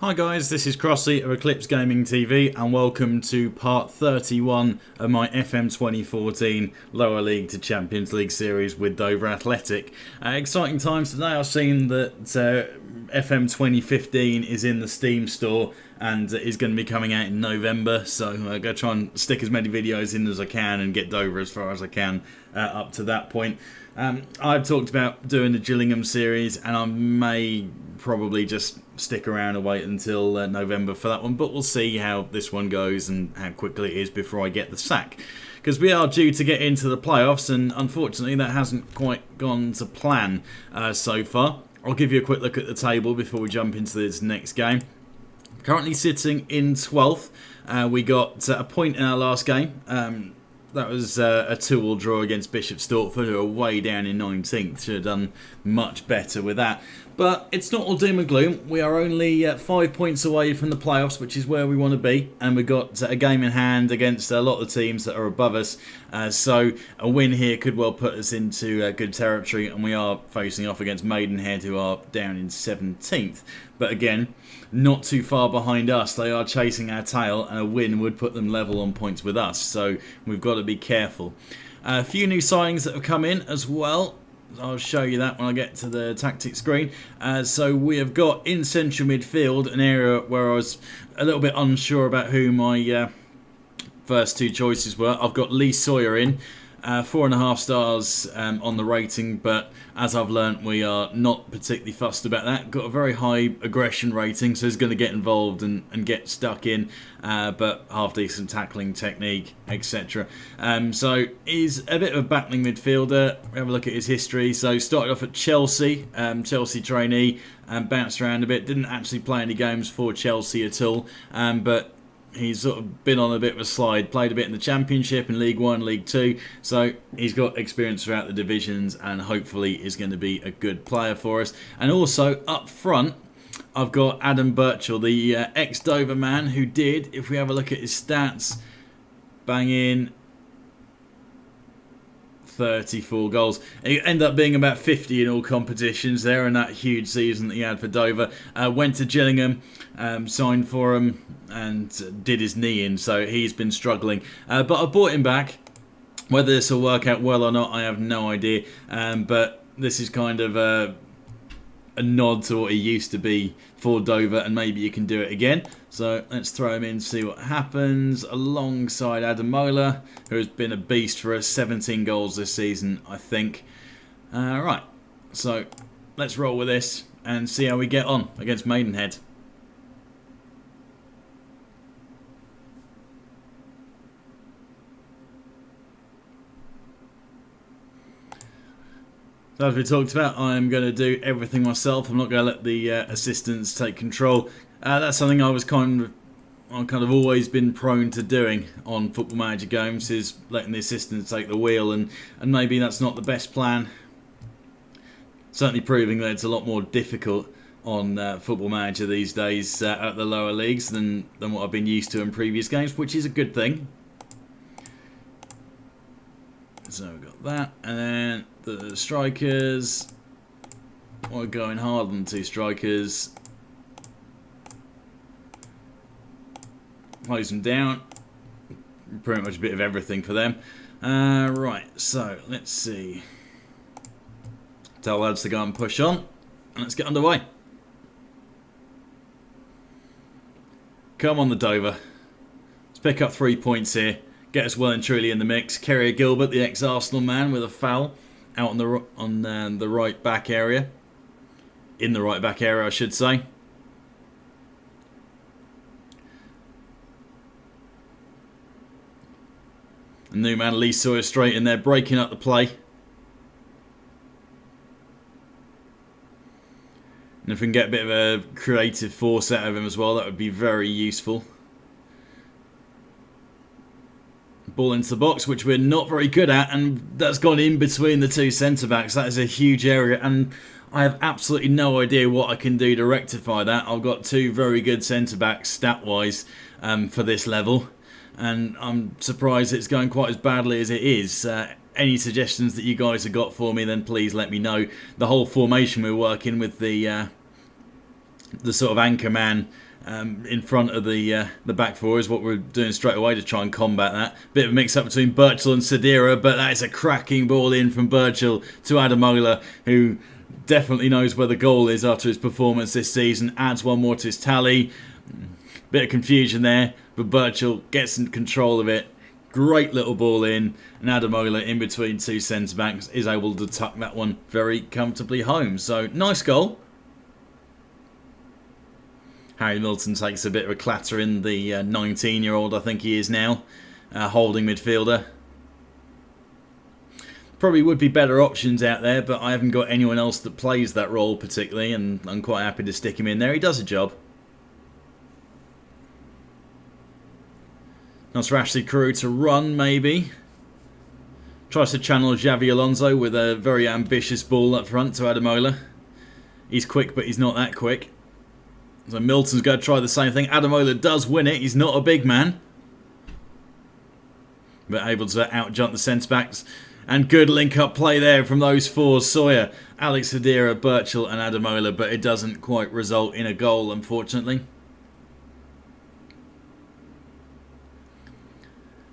Hi guys, this is Crossy of Eclipse Gaming TV and welcome to part 31 of my FM2014 Lower League to Champions League series with Dover Athletic. Exciting times today. I've seen that FM2015 is in the Steam store and is going to be coming out in November, so I'm going to try and stick as many videos in as I can and get Dover as far as I can up to that point. I've talked about doing the Gillingham series and I may probably just stick around and wait until November for that one, but we'll see how this one goes and how quickly it is before I get the sack, because we are due to get into the playoffs and unfortunately that hasn't quite gone to plan so far. I'll give you a quick look at the table before we jump into this next game. Currently sitting in 12th. We got a point in our last game. That was a 2-2 draw against Bishop Stortford, who are way down in 19th. Should have done much better with that. But it's not all doom and gloom. We are only 5 points away from the playoffs, which is where we want to be. And we've got a game in hand against a lot of teams that are above us. So a win here could well put us into good territory. And we are facing off against Maidenhead, who are down in 17th. But again, not too far behind us. They are chasing our tail, and a win would put them level on points with us. So we've got to be careful. A few new signings that have come in as well. I'll show you that when I get to the tactics screen. So we have got in central midfield an area where I was a little bit unsure about who my first two choices were. I've got Lee Sawyer in. 4.5 stars on the rating, but as I've learnt, we are not particularly fussed about that. Got a very high aggression rating, so he's going to get involved and get stuck in, but half decent tackling technique, etc. So he's a bit of a battling midfielder. We have a look at his history. So started off at Chelsea, Chelsea trainee, and bounced around a bit. Didn't actually play any games for Chelsea at all, but he's sort of been on a bit of a slide, played a bit in the Championship, in League 1, League 2, so he's got experience throughout the divisions and hopefully is going to be a good player for us. And also, up front, I've got Adam Birchall, the ex-Dover man who did, if we have a look at his stats, bang in 34 goals. He ended up being about 50 in all competitions there in that huge season that he had for Dover. Went to Gillingham, signed for him and did his knee in, so he's been struggling. But I bought him back. Whether this will work out well or not, I have no idea. But this is kind of a nod to what he used to be for Dover, and maybe you can do it again. So let's throw him in, see what happens, alongside Adam Mola, who has been a beast for us. 17 goals this season, I think. Right, so let's roll with this and see how we get on against Maidenhead. So as we talked about, I'm going to do everything myself. I'm not going to let the assistants take control. That's something I've kind of always been prone to doing on Football Manager games, is letting the assistants take the wheel, and maybe that's not the best plan. Certainly proving that it's a lot more difficult on Football Manager these days at the lower leagues than what I've been used to in previous games, which is a good thing. So we've got that, and then the strikers. We're going hard on the two strikers. Close them down. Pretty much a bit of everything for them. Right, so let's see. Tell lads to go and push on, and let's get underway. Come on, the Dover. Let's pick up 3 points here. Get us well and truly in the mix. Kerry Gilbert, the ex-Arsenal man, with a foul out on the right back area. In the right back area, I should say. The new man, Lee Sawyer, straight in there, breaking up the play. And if we can get a bit of a creative force out of him as well, that would be very useful. Ball into the box, which we're not very good at, and that's gone in between the two centre-backs. That is a huge area, and I have absolutely no idea what I can do to rectify that. I've got two very good centre-backs stat-wise for this level, and I'm surprised it's going quite as badly as it is. Any suggestions that you guys have got for me, then please let me know. The whole formation we're working with, the sort of anchor man in front of the back four is what we're doing straight away to try and combat that. Bit of a mix-up between Birchall and Sedera, but that is a cracking ball in from Birchall to Adamola, who definitely knows where the goal is after his performance this season. Adds one more to his tally. Bit of confusion there, but Birchall gets in control of it. Great little ball in, and Adamola in between two centre-backs is able to tuck that one very comfortably home. So, nice goal. Harry Milton takes a bit of a clatter in, the 19-year-old, I think he is now, holding midfielder. Probably would be better options out there, but I haven't got anyone else that plays that role particularly, and I'm quite happy to stick him in there. He does a job. That's for Ashley Carew to run, maybe. Tries to channel Xavi Alonso with a very ambitious ball up front to Adamola. He's quick, but he's not that quick. So Milton's going to try the same thing. Adamola does win it. He's not a big man, but able to out-jump the centre-backs. And good link-up play there from those four. Sawyer, Alex Sedera, Birchall and Adamola, but it doesn't quite result in a goal, unfortunately.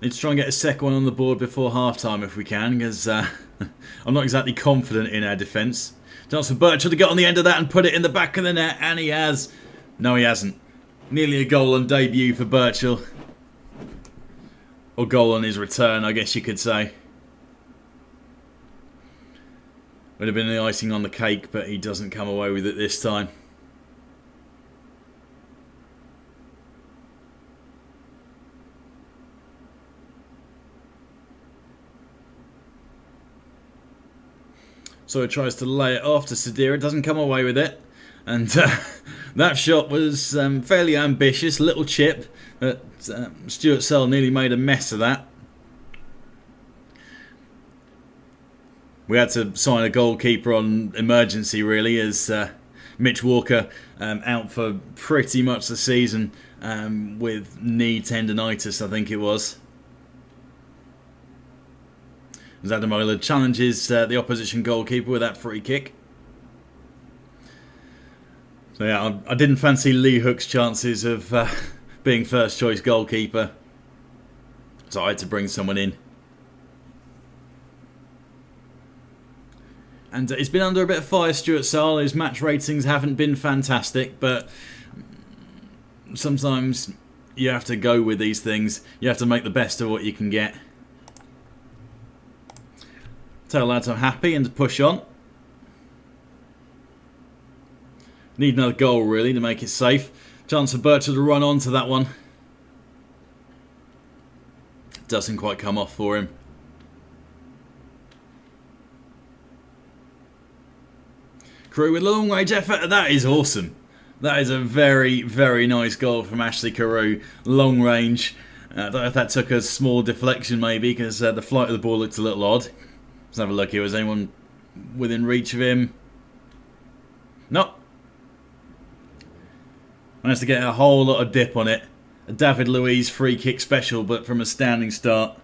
Need to try and get a second one on the board before half-time if we can, because I'm not exactly confident in our defence. Chance for Birchall to get on the end of that and put it in the back of the net, and he has. No, he hasn't. Nearly a goal on debut for Birchall. Or goal on his return, I guess you could say. Would have been the icing on the cake, but he doesn't come away with it this time. So he tries to lay it off to Sedera, doesn't come away with it. And that shot was fairly ambitious, little chip, but Stuart Searle nearly made a mess of that. We had to sign a goalkeeper on emergency, really, as Mitch Walker out for pretty much the season with knee tendonitis, I think it was. As Adamola challenges the opposition goalkeeper with that free kick. So yeah, I didn't fancy Lee Hook's chances of being first choice goalkeeper, so I had to bring someone in. And he's been under a bit of fire, Stuart Searle. His match ratings haven't been fantastic, but sometimes you have to go with these things. You have to make the best of what you can get. Tell lads I'm happy and to push on. Need another goal really to make it safe. Chance for Birchall to run onto that one. Doesn't quite come off for him. Carew with long range effort. That is awesome. That is a very, very nice goal from Ashley Carew. Long range. I don't know if that took a small deflection maybe, because the flight of the ball looked a little odd. Let's have a look here. Was anyone within reach of him? No. Managed to get a whole lot of dip on it. A David Luiz free kick special, but from a standing start.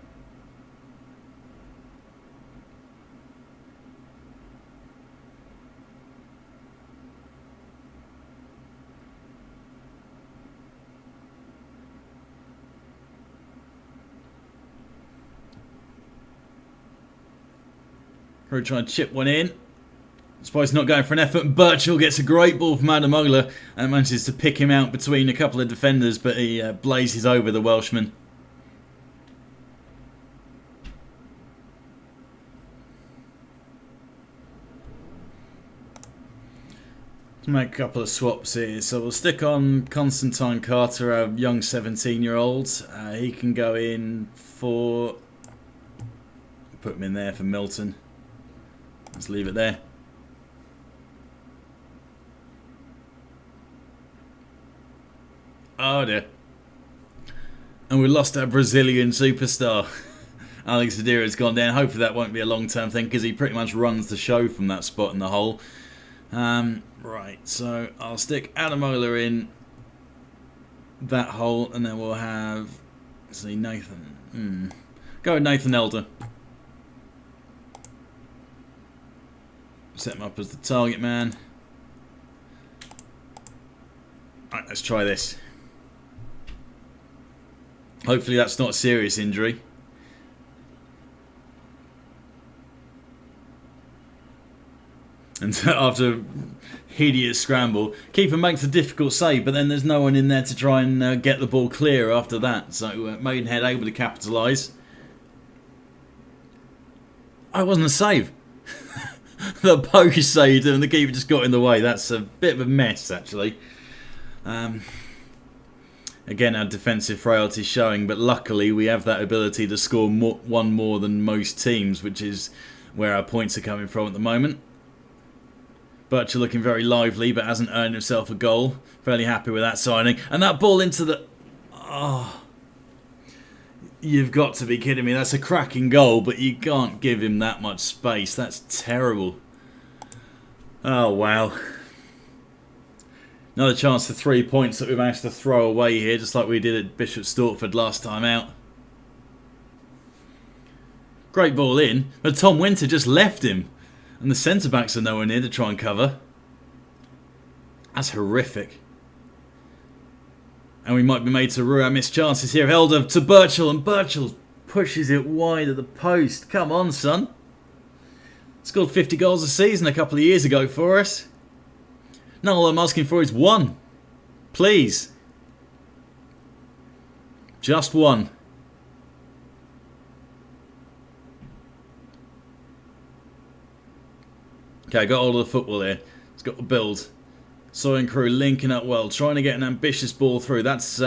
We're trying to chip one in. Suppose not going for an effort. Birchall gets a great ball from Adamola and manages to pick him out between a couple of defenders, but he blazes over the Welshman. Let's make a couple of swaps here. So we'll stick on Constantine Carter, our young 17-year-old. He can go in for... Put him in there for Milton. Let's leave it there. Oh dear. And we lost our Brazilian superstar. Alex Sedera's gone down. Hopefully that won't be a long-term thing, because he pretty much runs the show from that spot in the hole. Right, so I'll stick Adamola in that hole, and then we'll have... Let's see, Nathan. Go with Nathan Elder. Set him up as the target man. Right, let's try this. Hopefully that's not a serious injury. And after a hideous scramble, keeper makes a difficult save, but then there's no one in there to try and get the ball clear after that. So Maidenhead able to capitalise. Oh, it wasn't a save. The poke saved him and the keeper just got in the way. That's a bit of a mess, actually. Again, our defensive frailty showing, but luckily we have that ability to score one more than most teams, which is where our points are coming from at the moment. Bircher looking very lively, but hasn't earned himself a goal. Fairly happy with that signing. And that ball into the... Oh, you've got to be kidding me. That's a cracking goal, but you can't give him that much space. That's terrible. Oh, wow. Another chance for 3 points that we managed to throw away here, just like we did at Bishop Stortford last time out. Great ball in, but Tom Winter just left him. And the centre-backs are nowhere near to try and cover. That's horrific. And we might be made to rue our missed chances here. Elder to Birchall, and Birchall pushes it wide of the post. Come on, son. Scored 50 goals a season a couple of years ago for us. Now all I'm asking for is one. Please. Just one. Okay, got hold of the football here. It's got the build. Sawyer and crew linking up well, trying to get an ambitious ball through. That's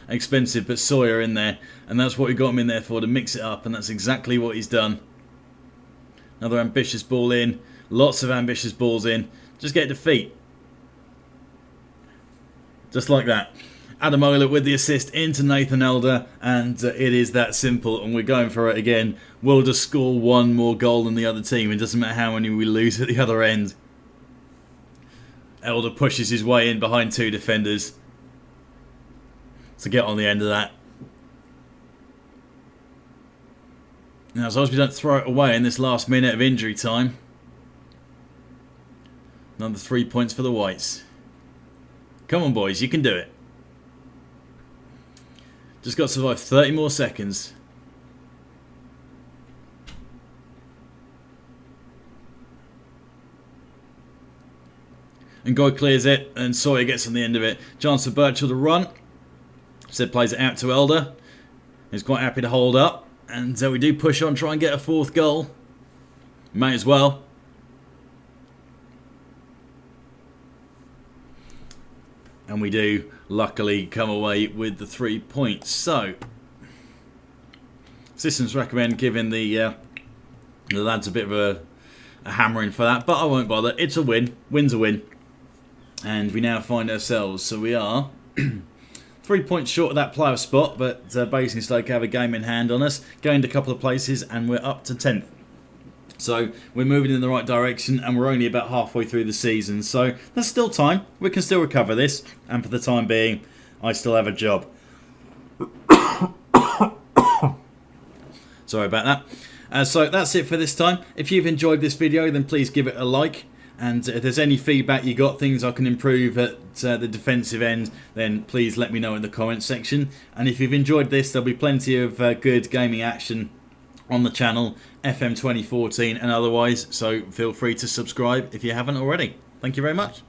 expensive, but Sawyer in there. And that's what we got him in there for, to mix it up. And that's exactly what he's done. Another ambitious ball in. Lots of ambitious balls in. Just get defeat. Just like that. Adam Ola with the assist into Nathan Elder, and it is that simple, and we're going for it again. We'll just score one more goal than the other team. It doesn't matter how many we lose at the other end. Elder pushes his way in behind two defenders to get on the end of that. Now, as long as we don't throw it away in this last minute of injury time. Another 3 points for the Whites. Come on, boys, you can do it. Just got to survive 30 more seconds. And Goy clears it, and Sawyer gets on the end of it. Chance for Birchall to run. Said plays it out to Elder. He's quite happy to hold up. And we do push on, try and get a fourth goal. May as well. And we do, luckily, come away with the 3 points. So, systems recommend giving the lads a bit of a hammering for that, but I won't bother. It's a win. Win's a win. And we now find ourselves, so we are 3 points short of that playoff spot, but Basingstoke have a game in hand on us. Gained a couple of places, and we're up to 10th. So we're moving in the right direction, and we're only about halfway through the season. So there's still time. We can still recover this. And for the time being, I still have a job. Sorry about that. So that's it for this time. If you've enjoyed this video, then please give it a like. And if there's any feedback you got, things I can improve at the defensive end, then please let me know in the comments section. And if you've enjoyed this, there'll be plenty of good gaming action on the channel, FM2014 and otherwise, so feel free to subscribe if you haven't already. Thank you very much.